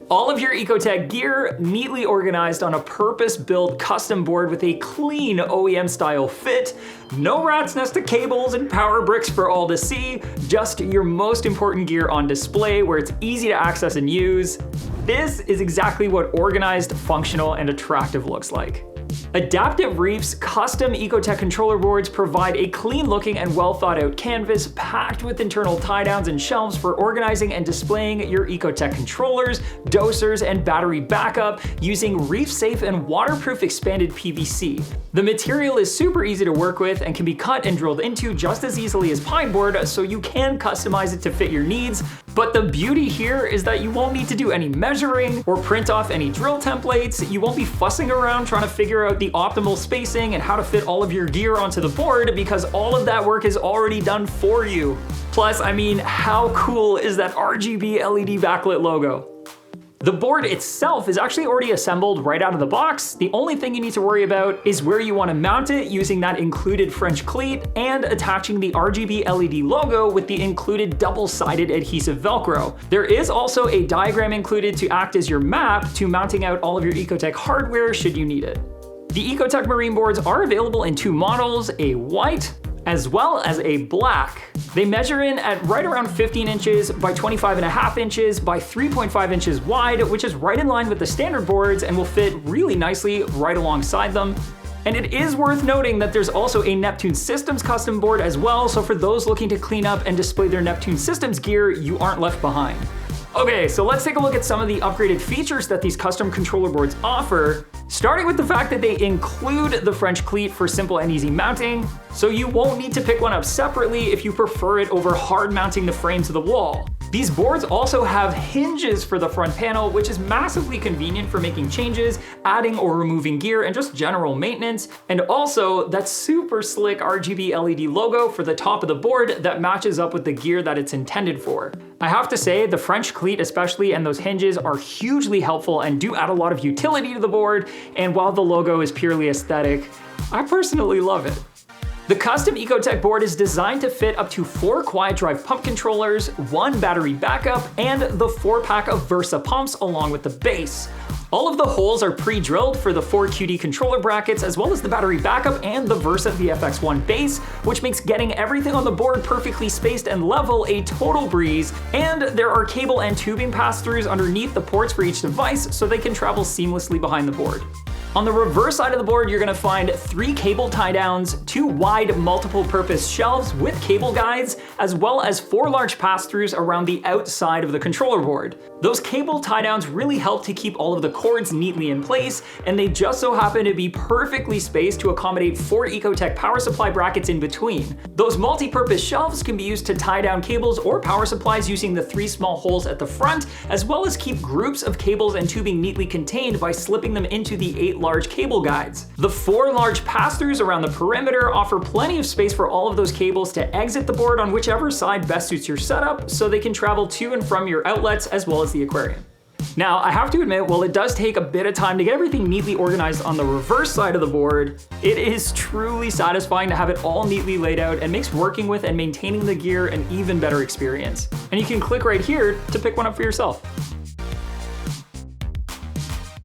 All of your EcoTech gear neatly organized on a purpose-built custom board with a clean OEM-style fit. No rat's nest of cables and power bricks for all to see, just your most important gear on display where it's easy to access and use. This is exactly what organized, functional, and attractive looks like. Adaptive Reef's custom EcoTech controller boards provide a clean-looking and well-thought-out canvas packed with internal tie-downs and shelves for organizing and displaying your EcoTech controllers, dosers, and battery backup using reef-safe and waterproof expanded PVC. The material is super easy to work with and can be cut and drilled into just as easily as pine board, so you can customize it to fit your needs. But the beauty here is that you won't need to do any measuring or print off any drill templates. You won't be fussing around trying to figure out the optimal spacing and how to fit all of your gear onto the board because all of that work is already done for you. Plus, I mean, how cool is that RGB LED backlit logo? The board itself is actually already assembled right out of the box. The only thing you need to worry about is where you want to mount it using that included French cleat and attaching the RGB LED logo with the included double-sided adhesive Velcro. There is also a diagram included to act as your map to mounting out all of your EcoTech hardware should you need it. The EcoTech Marine Boards are available in two models, a white as well as a black. They measure in at right around 15 inches by 25.5 inches by 3.5 inches wide, which is right in line with the standard boards and will fit really nicely right alongside them. And it is worth noting that there's also a Neptune Systems custom board as well, so for those looking to clean up and display their Neptune Systems gear, you aren't left behind. Okay, so let's take a look at some of the upgraded features that these custom controller boards offer, starting with the fact that they include the French cleat for simple and easy mounting, so you won't need to pick one up separately if you prefer it over hard mounting the frame to the wall. These boards also have hinges for the front panel, which is massively convenient for making changes, adding or removing gear, and just general maintenance. And also that super slick RGB LED logo for the top of the board that matches up with the gear that it's intended for. I have to say, the French cleat especially and those hinges are hugely helpful and do add a lot of utility to the board, and while the logo is purely aesthetic, I personally love it. The custom EcoTech board is designed to fit up to 4 quiet drive pump controllers, 1 battery backup, and the 4-pack of Versa pumps along with the base. All of the holes are pre-drilled for the 4 QD controller brackets as well as the battery backup and the Versa VFX1 base, which makes getting everything on the board perfectly spaced and level a total breeze, and there are cable and tubing pass-throughs underneath the ports for each device so they can travel seamlessly behind the board. On the reverse side of the board, you're gonna find 3 cable tie-downs, 2 wide multiple-purpose shelves with cable guides, as well as 4 large pass-throughs around the outside of the controller board. Those cable tie-downs really help to keep all of the cords neatly in place, and they just so happen to be perfectly spaced to accommodate 4 EcoTech power supply brackets in between. Those multi-purpose shelves can be used to tie down cables or power supplies using the 3 small holes at the front, as well as keep groups of cables and tubing neatly contained by slipping them into the 8 large cable guides. The 4 large pass-throughs around the perimeter offer plenty of space for all of those cables to exit the board on whichever side best suits your setup, so they can travel to and from your outlets as well as the aquarium. Now, I have to admit, while it does take a bit of time to get everything neatly organized on the reverse side of the board, it is truly satisfying to have it all neatly laid out and makes working with and maintaining the gear an even better experience. And you can click right here to pick one up for yourself.